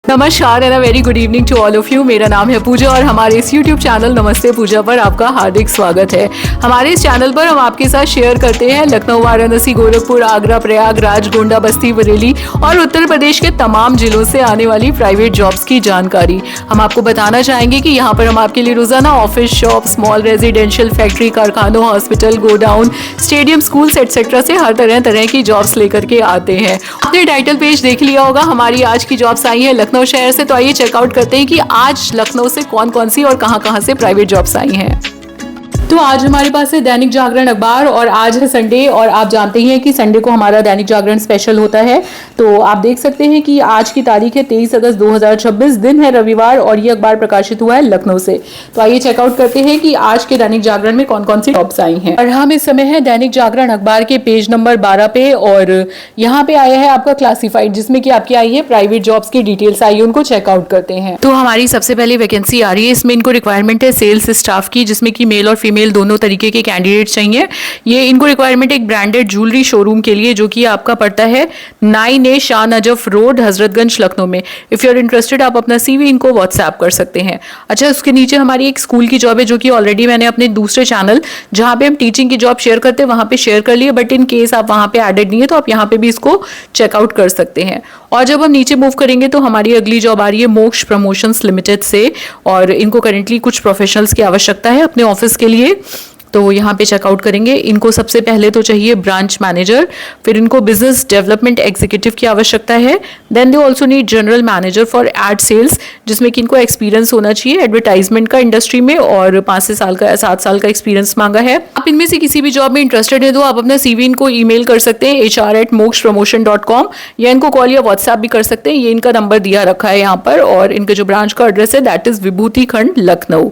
नमस्कार and very good evening to all of you. मेरा नाम है पूजा और हमारे इस यूट्यूब चैनल नमस्ते पूजा पर आपका हार्दिक स्वागत है। हमारे इस चैनल पर हम आपके साथ शेयर करते हैं लखनऊ, वाराणसी, गोरखपुर, आगरा, प्रयागराज, गोंडा, बस्ती, बरेली और उत्तर प्रदेश के तमाम जिलों से आने वाली प्राइवेट जॉब्स की जानकारी। हम आपको बताना चाहेंगे कि यहाँ पर हम आपके लिए रोजाना office, shop, small residential, factory, कारखानों, hospital, godown, stadium, schools etcetera से हर तरह की जॉब्स लेकर के आते हैं। आपने टाइटल पेज देख लिया होगा, हमारी आज की जॉब्स आई है लखनऊ शहर से। तो आइए चेकआउट करते हैं कि आज लखनऊ से कौन कौन सी और कहां से प्राइवेट जॉब्स आई हैं। तो आज हमारे पास है दैनिक जागरण अखबार और आज है संडे और आप जानते ही हैं कि संडे को हमारा दैनिक जागरण स्पेशल होता है। तो आप देख सकते हैं कि आज की तारीख है 23 अगस्त 2026, दिन है रविवार और ये अखबार प्रकाशित हुआ है लखनऊ से। तो आइए चेकआउट करते हैं कि आज के दैनिक जागरण में कौन कौन सी जॉब्स आई हैं। और हम इस समय है दैनिक जागरण अखबार के पेज नंबर 12 पे और यहाँ पे आया है आपका क्लासिफाइड, जिसमें कि आपकी आई है प्राइवेट जॉब्स की डिटेल्स आई है, उनको चेकआउट करते हैं। तो हमारी सबसे पहले वैकेंसी आ रही है, इसमें इनको रिक्वायरमेंट है सेल्स स्टाफ की, जिसमें कि मेल और फीमेल दोनों तरीके के कैंडिडेट चाहिए। ये इनको रिक्वायरमेंट एक ब्रांडेड ज्वेलरी शोरूम के लिए, जो कि आपका पड़ता है 9A शाह नजफ रोड, हजरतगंज, लखनऊ में। इफ यू आर इंटरेस्टेड आप अपना CV इनको व्हाट्सएप कर सकते हैं। अच्छा, उसके नीचे हमारी एक स्कूल की जॉब है, जो कि ऑलरेडी मैंने अपने दूसरे चैनल जहां पे हम टीचिंग की जॉब शेयर करते हैं वहां पे शेयर कर लिए, बट इन केस आप वहां पे एडेड नहीं है तो आप यहाँ पे भी इसको चेकआउट कर सकते हैं। और जब हम नीचे मूव करेंगे तो हमारी अगली जॉब आ रही है मोक्ष प्रमोशंस लिमिटेड से और इनको करेंटली कुछ प्रोफेशनल्स की आवश्यकता है अपने ऑफिस के लिए। तो यहाँ पे चेकआउट करेंगे। इनको सबसे पहले तो चाहिए ब्रांच मैनेजर, फिर इनको बिजनेस डेवलपमेंट एग्जीक्यूटिव की आवश्यकता है। Then they also need general manager for ad sales, जिसमें कि इनको एक्सपीरियंस होना चाहिए एडवर्टाइजमेंट का इंडस्ट्री में और 7 साल का एक्सपीरियंस मांगा है। आप इनमें से किसी भी जॉब में इंटरेस्टेड है तो आप अपना CV इनको ईमेल कर सकते हैं hr@mokspromotion.com या इनको कॉल या व्हाट्सएप भी कर सकते हैं। ये इनका नंबर दिया रखा है यहाँ पर और इनके जो ब्रांच का एड्रेस है दैट इज विभूति खंड, लखनऊ।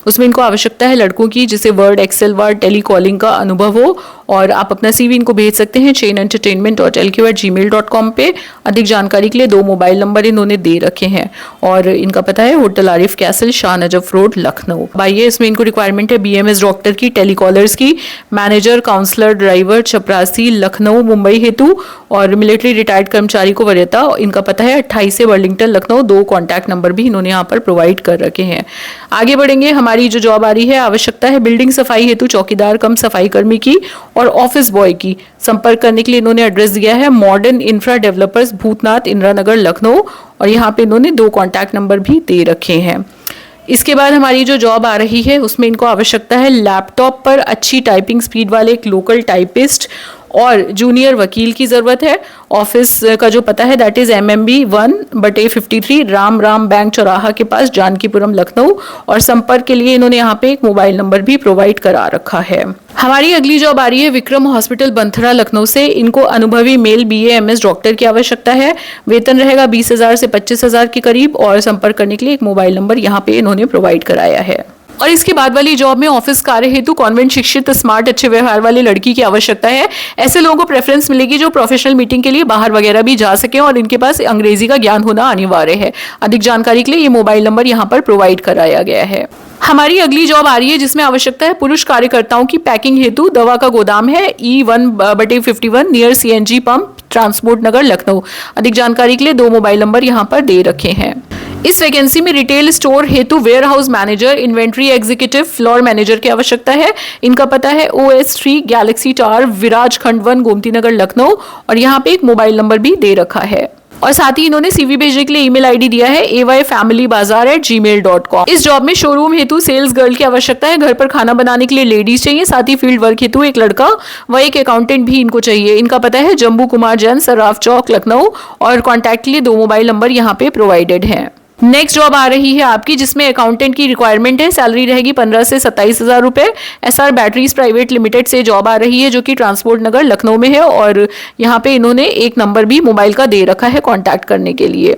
उसमें इनको आवश्यकता है लड़कों की जिसे वर्ड, एक्सेल वर्ड, टेलीकॉलिंग का अनुभव हो और आप अपना CV इनको भेज सकते हैं chainentertainment.lq@gmail.com पे। अधिक जानकारी के लिए 2 मोबाइल नंबर इन्होंने दे रखे हैं और इनका पता है hotel Arif castle, Shah Najaf road, Lucknow. भाई इसमें इनको रिक्वायरमेंट है BMS डॉक्टर की, टेलीकॉलर्स की, मैनेजर, काउंसलर, ड्राइवर, चपरासी, लखनऊ, मुंबई हेतु और मिलिट्री रिटायर्ड कर्मचारी को वरीयता। इनका पता है 28 से वर्लिंगटन, लखनऊ। 2 कॉन्टैक्ट नंबर भी इन्होंने यहाँ पर प्रोवाइड कर रखे हैं। आगे बढ़ेंगे, हमारी जो जॉब आ रही है आवश्यकता है बिल्डिंग सफाई हेतु चौकीदार कम सफाई कर्मी की और ऑफिस बॉय की। संपर्क करने के लिए इन्होंने एड्रेस दिया है modern infra developers, Bhootnath, Indira Nagar, Lucknow और यहाँ पे इन्होंने 2 कॉन्टैक्ट नंबर भी दे रखे हैं। इसके बाद हमारी जो जॉब आ रही है उसमें इनको आवश्यकता है लैपटॉप पर अच्छी टाइपिंग स्पीड वाले एक लोकल टाइपिस्ट और जूनियर वकील की जरूरत है। ऑफिस का जो पता है that is MMB 1/53 Ram bank चौराहा के पास, जानकीपुरम, लखनऊ और संपर्क के लिए इन्होंने यहाँ पे एक मोबाइल नंबर भी प्रोवाइड करा रखा है। हमारी अगली जॉब आ रही है विक्रम हॉस्पिटल, बंथरा, लखनऊ से। इनको अनुभवी मेल BA MS डॉक्टर की आवश्यकता है। वेतन रहेगा 20,000 से 25,000 के करीब और संपर्क करने के लिए एक मोबाइल नंबर यहाँ पे इन्होंने प्रोवाइड कराया है। और इसके बाद वाली जॉब में ऑफिस कार्य हेतु कॉन्वेंट शिक्षित, स्मार्ट, अच्छे व्यवहार वाली लड़की की आवश्यकता है। ऐसे लोगों को प्रेफरेंस मिलेगी जो प्रोफेशनल मीटिंग के लिए बाहर वगैरह भी जा सके और इनके पास अंग्रेजी का ज्ञान होना अनिवार्य है। अधिक जानकारी के लिए ये मोबाइल नंबर यहाँ पर प्रोवाइड कराया गया है। हमारी अगली जॉब आ रही है जिसमें आवश्यकता है पुरुष कार्यकर्ताओं की पैकिंग हेतु। दवा का गोदाम है E1/51 near CNG pump, transport Nagar, Lucknow. अधिक जानकारी के लिए 2 मोबाइल नंबर यहाँ पर दे रखे हैं। इस वैकेंसी में रिटेल स्टोर हेतु warehouse manager, inventory executive, floor manager की आवश्यकता है। इनका पता है OS3 गैलेक्सी टावर, विराज खंड 1, गोमती नगर, लखनऊ और यहाँ पे एक मोबाइल नंबर भी दे रखा है। और साथ ही इन्होंने CV भेजने के लिए ईमेल ID दिया है ayfamilybazaar@gmail.com। इस जॉब में शोरूम हेतु सेल्स गर्ल की आवश्यकता है। घर पर खाना बनाने के लिए लेडीज चाहिए, साथ ही फील्ड वर्क हेतु एक लड़का व एक अकाउंटेंट भी इनको चाहिए। इनका पता है जम्बू कुमार जैन, सर्राफ चौक, लखनऊ और कॉन्टैक्ट के लिए 2 मोबाइल नंबर यहाँ पे प्रोवाइडेड है। नेक्स्ट जॉब आ रही है आपकी जिसमें अकाउंटेंट की रिक्वायरमेंट है। सैलरी रहेगी 15 से 27,000 रुपए। SR बैटरीज प्राइवेट लिमिटेड से जॉब आ रही है जो कि ट्रांसपोर्ट नगर, लखनऊ में है और यहाँ पे इन्होंने एक नंबर भी मोबाइल का दे रखा है कॉन्टैक्ट करने के लिए।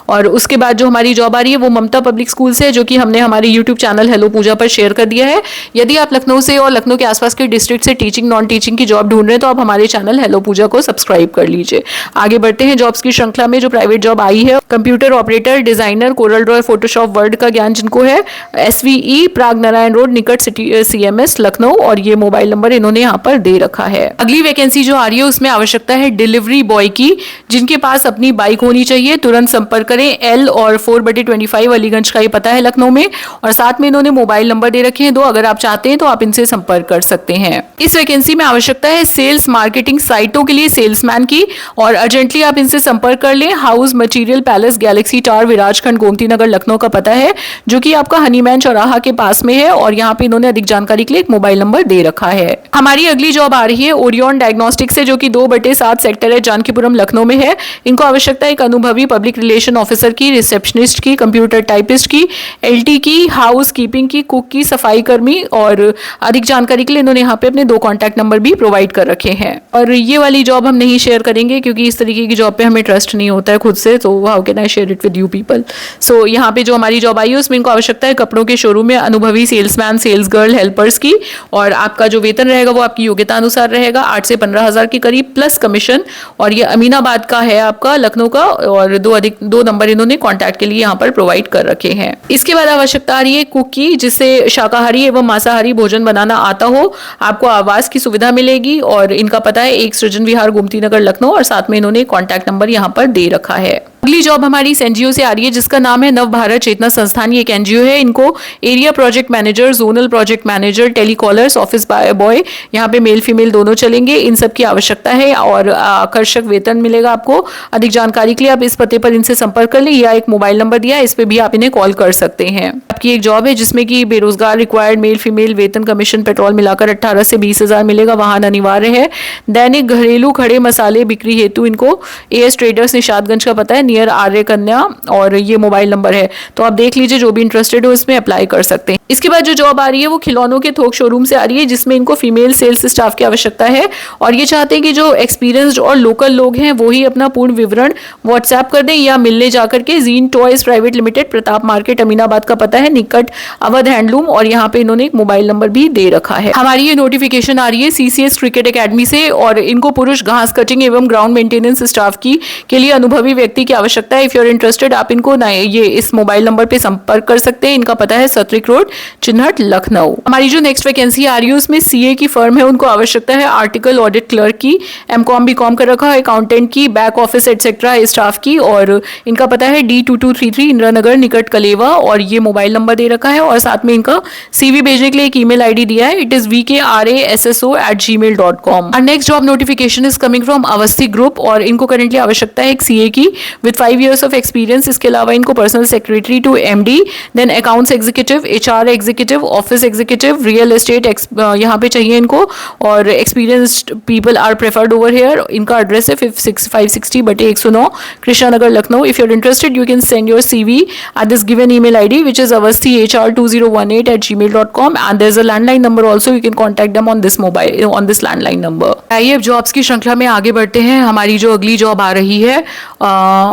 और उसके बाद जो हमारी जॉब आ रही है वो ममता पब्लिक स्कूल से है, जो कि हमने हमारे यूट्यूब चैनल हेलो पूजा पर शेयर कर दिया है। यदि आप लखनऊ से और लखनऊ के आसपास के डिस्ट्रिक्ट से टीचिंग नॉन टीचिंग की जॉब ढूंढ रहे हैं तो आप हमारे चैनल हेलो पूजा को सब्सक्राइब कर लीजिए। आगे बढ़ते हैं जॉब्स की श्रृंखला में। जो प्राइवेट जॉब आई है computer operator, designer, Corel Draw, Photoshop, word का ज्ञान जिनको है, SVE प्राग नारायण रोड निकट सिटी CMS लखनऊ और ये मोबाइल नंबर इन्होंने यहाँ पर दे रखा है। अगली वैकेंसी जो आ रही है उसमें आवश्यकता है डिलीवरी बॉय की, जिनके पास अपनी बाइक होनी चाहिए। तुरंत संपर्क करें। L और 4/25 अलीगंज का ये पता है लखनऊ में, और साथ में इन्होंने मोबाइल नंबर दे रखे हैं 2। अगर आप चाहते हैं तो आप इनसे संपर्क कर सकते हैं। इस वैकेंसी में आवश्यकता है सेल्स मार्केटिंग साइटों के लिए सेल्समैन की, और अर्जेंटली आप इनसे संपर्क कर लें। House material palace galaxy tower Virajkhand Gomti Nagar Lucknow का पता है, जो कि आपका हनीमैन चौराहा के पास में है, और यहाँ पे इन्होंने अधिक जानकारी के लिए एक मोबाइल नंबर दे रखा है। हमारी अगली जॉब आ रही है ओरियन डायग्नोस्टिक्स से, जो कि 2/7 सेक्टर है, जानकीपुरम लखनऊ में है। इनको आवश्यकता है एक अनुभवी पब्लिक रिलेशन ऑफिसर की, रिसेप्शनिस्ट की, कंप्यूटर टाइपिस्ट की, LT की, हाउस कीपिंग की, कुक की, सफाई कर्मी, और अधिक जानकारी के लिए इन्होंने यहाँ पे अपने 2 कॉन्टैक्ट नंबर भी प्रोवाइड कर रखे हैं। और ये वाली जॉब हम नहीं शेयर करेंगे क्योंकि इस तरीके की जॉब पे हमें ट्रस्ट नहीं होता है खुद से, तो how can I share it with you people. So यहाँ पे जो हमारी जॉब आई है उसमें इनको आवश्यकता है कपड़ों के शोरूम में अनुभवी सेल्समैन, सेल्स गर्ल, हेल्पर्स की, और आपका जो वेतन रहेगा वो आपकी योग्यता अनुसार रहेगा, 8 से 15 हज़ार के करीब प्लस कमीशन। और ये अमीनाबाद का है आपका, लखनऊ का, और 2 नंबर इन्होंने कॉन्टैक्ट के लिए यहाँ पर प्रोवाइड कर रखे हैं। इसके बाद आवश्यकता आ रही है कुक की, जिससे शाकाहारी एवं मांसाहारी भोजन बनाना आता हो। आपको आवास की सुविधा मिलेगी, और इनका पता है 1 सृजन विहार गोमती नगर लखनऊ, और साथ में इन्होंने कॉन्टैक्ट नंबर यहाँ पर दे रखा है। अगली जॉब हमारी इस एनजीओ से आ रही है जिसका नाम है नव भारत चेतना संस्थान। ये एक एनजीओ है। इनको area project manager, zonal project manager, telecallers, office boy, यहाँ पे मेल फीमेल दोनों चलेंगे, इन सब की आवश्यकता है, और आकर्षक वेतन मिलेगा आपको। अधिक जानकारी के लिए आप इस पते पर इनसे संपर्क कर लें, या एक मोबाइल नंबर दिया है, इस पे भी आप इन्हें कॉल कर सकते हैं। आपकी एक जॉब है जिसमें कि बेरोजगार रिक्वायर्ड मेल फीमेल, वेतन कमीशन पेट्रोल मिलाकर 18 से 20 हज़ार मिलेगा। वाहन अनिवार्य है। दैनिक घरेलू खड़े मसाले बिक्री हेतु इनको AS ट्रेडर्स निशादगंज का पता है, नियर आर्य कन्या, और ये मोबाइल नंबर है, तो आप देख लीजिए, जो भी इंटरेस्टेड हो इसमें अप्लाई कर सकते हैं। इसके बाद जो जॉब आ रही है वो खिलौनों के थोक शोरूम से आ रही है, जिसमें इनको फीमेल सेल्स स्टाफ की आवश्यकता है, और ये चाहते हैं कि जो एक्सपीरियंस्ड और लोकल लोग हैं वो ही अपना पूर्ण विवरण व्हाट्सएप कर दें या मिलने जाकर के। Gene toys private limited, Pratap market, Aminabad का पता है, निकट अवध हैंडलूम, और यहाँ पे इन्होंने एक मोबाइल नंबर भी दे रखा है। हमारी ये नोटिफिकेशन आ रही है CCS क्रिकेट एकेडमी से, और इनको पुरुष घास कटिंग एवं ग्राउंड मेंटेनेंस स्टाफ की के लिए अनुभवी व्यक्ति की आवश्यकता है। इफ यू आर इंटरेस्टेड आप इनको ये इस मोबाइल नंबर पे संपर्क कर सकते हैं। इनका पता है सत्रिक रोड, चिन्हट, लखनऊ। हमारी जो नेक्स्ट वैकेंसी आ रही है उसमें CA की फर्म है, उनको आवश्यकता है आर्टिकल ऑडिट क्लर्क की, MCOM BCOM कर रखा है, अकाउंटेंट की, बैक ऑफिस एटसेट्रा स्टाफ की, और इनका पता है D2233 इंदिरा नगर निकट कलेवा, और ये मोबाइल नंबर दे रखा है, और साथ में इनका CV भेजने के लिए एक ईमेल ID दिया है, इट इज vkrasso@gmail.com। और next job notification is coming from Awasthi group, और इनको करेंटली आवश्यकता है एक CA की विद 5 years ऑफ एक्सपीरियंस। इसके अलावा इनको personal secretary to MD, then accounts executive, HR executive, office executive, real estate यहाँ पे चाहिए इनको, और experienced people are preferred over here. इनका एड्रेस है 560/109 Krishna Nagar Lucknow. If you are interested you can send your CV at this given email ID which is avasthi HR2018@gmail.com, and there's a landline number also, you can contact them on this landline number। आइए अब jobs की श्रृंखला में आगे बढ़ते हैं। हमारी जो अगली जॉब आ रही है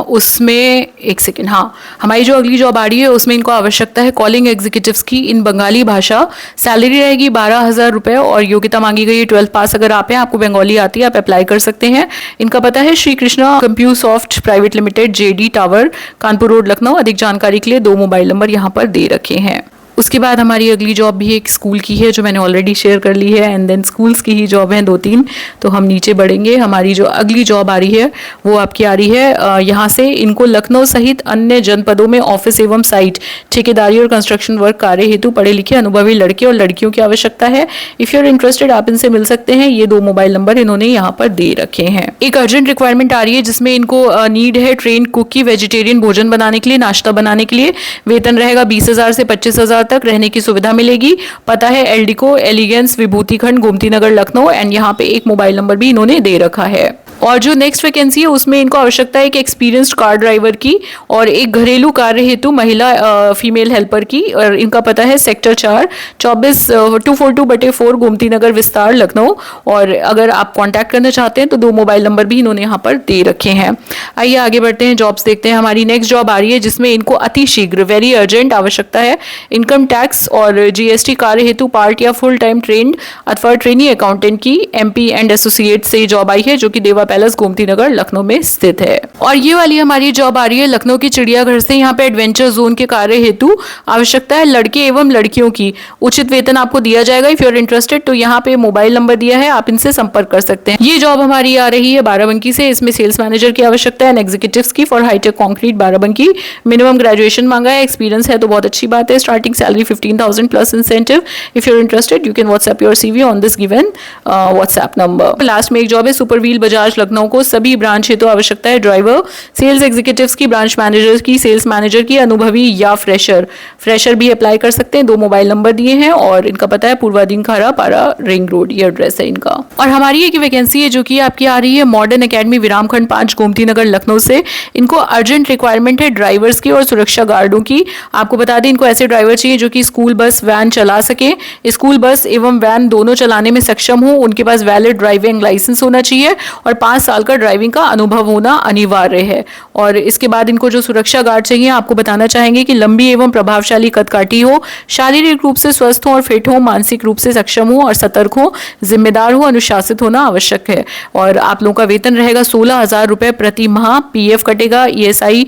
उसमें एक सेकेंड, हाँ, हमारी जो अगली जॉब आ रही है उसमें इनको आवश्यकता है कॉलिंग एग्जीक्यूटिव्स की इन बंगाली भाषा। सैलरी रहेगी 12,000 रुपये, और योग्यता मांगी गई है 12th पास अगर आप हैं, आपको बंगाली आती है, आप अप्लाई कर सकते हैं। इनका पता है Shri Krishna Compusoft private limited, JD tower, Kanpur road, Lucknow. अधिक जानकारी के लिए 2 मोबाइल नंबर यहाँ पर दे रखे हैं। उसके बाद हमारी अगली जॉब भी एक स्कूल की है जो मैंने ऑलरेडी शेयर कर ली है, एंड देन स्कूल्स की ही जॉब हैं 2-3, तो हम नीचे बढ़ेंगे। हमारी जो अगली जॉब आ रही है वो आपकी आ रही है यहाँ से इनको लखनऊ सहित अन्य जनपदों में ऑफिस एवं साइट ठेकेदारी और कंस्ट्रक्शन वर्क कार्य हेतु पढ़े लिखे अनुभवी लड़के और लड़कियों की आवश्यकता है। इफ यू आर इंटरेस्टेड आप इनसे मिल सकते हैं। ये 2 मोबाइल नंबर इन्होंने यहाँ पर दे रखे हैं। एक अर्जेंट रिक्वायरमेंट आ रही है जिसमें इनको नीड है ट्रेन कुक की, वेजिटेरियन भोजन बनाने के लिए, नाश्ता बनाने के लिए। वेतन रहेगा 20,000 से 25,000 तक, रहने की सुविधा मिलेगी। पता है एल्डिको एलिगेंस, विभूति खंड, गोमती नगर, लखनऊ, एंड यहाँ पे एक मोबाइल नंबर भी इन्होंने दे रखा है। और जो नेक्स्ट वैकेंसी है उसमें इनको आवश्यकता है एक एक्सपीरियंस्ड कार ड्राइवर की और एक घरेलू कार्य हेतु महिला फीमेल हेल्पर की, और इनका पता है सेक्टर 4 242/4 गोमती नगर विस्तार, लखनऊ। और अगर आप कांटेक्ट करना चाहते हैं तो 2 मोबाइल नंबर भी इन्होंने यहाँ पर दे रखे हैं। आइए आगे बढ़ते हैं, जॉब्स देखते हैं। हमारी नेक्स्ट जॉब आ रही है जिसमें इनको अति शीघ्र, वेरी अर्जेंट आवश्यकता है इनकम टैक्स और GST कार्य हेतु पार्ट या फुल टाइम ट्रेंड अथवा ट्रेनी अकाउंटेंट की। MP एंड एसोसिएट से जॉब आई है जो कि देवा पैलेस गोमती नगर लखनऊ में स्थित है। और ये वाली हमारी जॉब आ रही है लखनऊ की चिड़ियाघर से। यहाँ पे एडवेंचर जोन के कार्य हेतु आवश्यकता है लड़के एवं लड़कियों की। उचित वेतन आपको दिया जाएगा। इफ यू आर इंटरेस्टेड तो यहाँ पे मोबाइल नंबर दिया है, आप इनसे संपर्क कर सकते हैं। ये जॉब हमारी आ रही है बाराबंकी से। इसमें सेल्स मैनेजर की आवश्यकता है, एग्जीक्यूटिव्स की for hi tech concrete Barabanki. Minimum graduation मांगा है, एक्सपीरियंस है तो बहुत अच्छी बात है। Starting salary 15,000 plus incentive. If you are interested you can WhatsApp your CV on this given WhatsApp number. Last में एक जॉब है सुपर व्हील बजाज लखनऊ को। सभी ब्रांच हेतु आवश्यकता है ड्राइवर, सेल्स एग्जीक्यूटिव्स की, ब्रांच मैनेजर की, सेल्स मैनेजर की, अनुभवी या फ्रेशर भी अप्लाई कर सकते हैं। 2 मोबाइल नंबर दिए हैं और इनका पता है पूर्वाधीन खारा पारा रिंग रोड, ये एड्रेस है इनका। और हमारी एक वैकेंसी है जो कि आपकी आ रही है मॉडर्न एकेडमी विरामखंड 5 गोमती नगर लखनऊ से। इनको अर्जेंट रिक्वायरमेंट है ड्राइवर्स की और सुरक्षा गार्डों की। आपको बता दें इनको ऐसे ड्राइवर चाहिए जो कि स्कूल बस वैन चला सके, स्कूल बस एवं वैन दोनों चलाने में सक्षम हो, उनके पास वैलिड ड्राइविंग लाइसेंस होना चाहिए और 5 साल का ड्राइविंग का अनुभव होना अनिवार्य है। और इसके बाद इनको जो सुरक्षा गार्ड चाहिए आपको बताना चाहेंगे कि लंबी एवं प्रभावशाली कदकाठी हो, शारीरिक रूप से स्वस्थ हो और फिट हो, मानसिक रूप से सक्षम हो और सतर्क हो, जिम्मेदार हो, अनुशासित होना आवश्यक है। और आप लोगों का वेतन रहेगा 16,000 रुपए प्रति माह। PF कटेगा, ESI,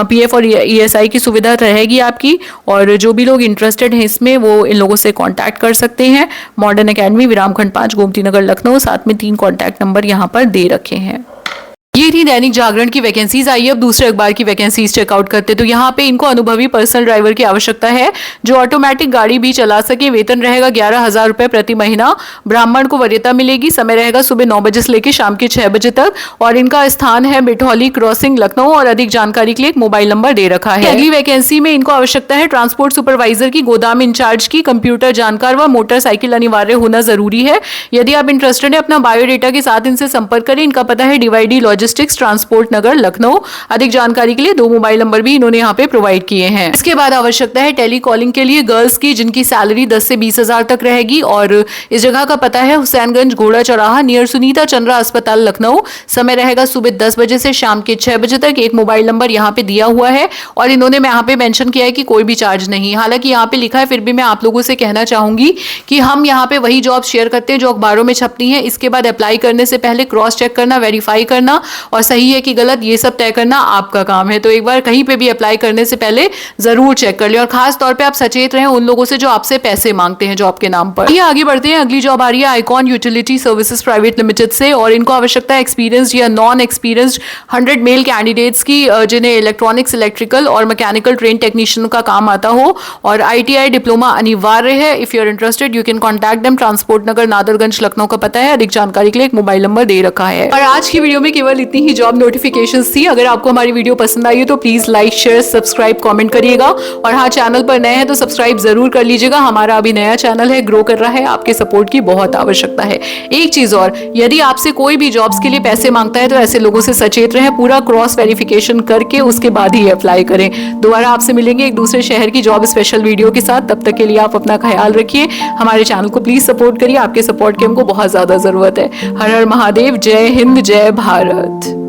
PF और ESI की सुविधा रहेगी आपकी। और जो भी लोग इंटरेस्टेड हैं इसमें वो इन लोगों से कांटेक्ट कर सकते हैं। मॉडर्न एकेडमी विरामखंड 5 गोमती नगर लखनऊ, साथ में 3 कॉन्टैक्ट नंबर यहाँ पर दे रखे हैं। ये थी दैनिक जागरण की वैकेंसीज। आइए अब दूसरे अखबार की वैकेंसीज चेकआउट करते। तो यहाँ पे इनको अनुभवी पर्सनल ड्राइवर की आवश्यकता है जो ऑटोमेटिक गाड़ी भी चला सके। वेतन रहेगा 11,000 रुपए प्रति महीना। ब्राह्मण को वरीयता मिलेगी। समय रहेगा सुबह 9 बजे से लेकर शाम के 6 बजे तक। और इनका स्थान है बिठौली क्रॉसिंग लखनऊ। और अधिक जानकारी के लिए एक मोबाइल नंबर दे रखा है। अगली वैकेंसी में इनको आवश्यकता है ट्रांसपोर्ट सुपरवाइजर की, गोदाम इंचार्ज की, कंप्यूटर जानकार व मोटरसाइकिल अनिवार्य होना जरूरी है। यदि आप इंटरेस्टेड है अपना बायोडेटा के साथ इनसे संपर्क करें। इनका पता है DYD logistics transport Nagar Lucknow. अधिक जानकारी के लिए 2 मोबाइल नंबर भी इन्होंने यहाँ पे प्रोवाइड किए हैं। इसके बाद आवश्यकता है टेली कॉलिंग के लिए गर्ल्स की, जिनकी सैलरी 10 से 20,000 तक रहेगी। और इस जगह का पता है हुसैनगंज घोड़ा चौराहा नियर सुनीता चंद्रा अस्पताल लखनऊ। समय रहेगा सुबह 10 बजे से शाम के 6 बजे तक। एक मोबाइल नंबर यहाँ पे दिया हुआ है और इन्होंने यहाँ पे मेंशन किया है कि कोई भी चार्ज नहीं। हालांकि यहाँ पे लिखा है, फिर भी मैं आप लोगों से कहना चाहूंगी कि हम यहाँ पे वही जॉब शेयर करते हैं जो अखबारों में छपती है। इसके बाद अप्लाई करने से पहले क्रॉस चेक करना, वेरीफाई करना और सही है कि गलत ये सब तय करना आपका काम है। तो एक बार कहीं पे भी अप्लाई करने से पहले जरूर चेक कर ले। और खास तौर पे आप सचेत रहें उन लोगों से जो आपसे पैसे मांगते हैं जॉब के नाम पर। ये आगे बढ़ते हैं। अगली जॉब आ रही है icon utility services private limited से। और इनको आवश्यकता है एक्सपीरियंस या नॉन एक्सपीरियंस्ड 100 मेल कैंडिडेट्स की जिन्हें इलेक्ट्रॉनिक्स, इलेक्ट्रिकल और मैकेनिकल ट्रेन टेक्नीशियन का काम आता हो। और ITI डिप्लोमा अनिवार्य है। If you are interested you can contact them. Transport Nagar Nadarganj Lucknow का पता है। अधिक जानकारी के लिए एक मोबाइल नंबर दे रखा है। और आज की वीडियो में केवल इतनी ही जॉब नोटिफिकेशंस थी। अगर आपको हमारी वीडियो पसंद आई हो तो please like, share, subscribe, comment करिएगा। और हाँ, चैनल पर नए हैं तो सब्सक्राइब जरूर कर लीजिएगा। हमारा अभी नया चैनल है, ग्रो कर रहा है, आपके सपोर्ट की बहुत आवश्यकता है। एक चीज और, यदि आपसे कोई भी जॉब्स के लिए पैसे मांगता है तो ऐसे लोगों से सचेत रहें। पूरा क्रॉस वेरिफिकेशन करके उसके बाद ही अप्लाई करें। दोबारा आपसे मिलेंगे एक दूसरे शहर की जॉब स्पेशल वीडियो के साथ। तब तक के लिए आप अपना ख्याल रखिए। हमारे चैनल को प्लीज सपोर्ट करिए। आपके सपोर्ट की हमको बहुत ज्यादा जरूरत है। हर हर महादेव। जय हिंद, जय भारत।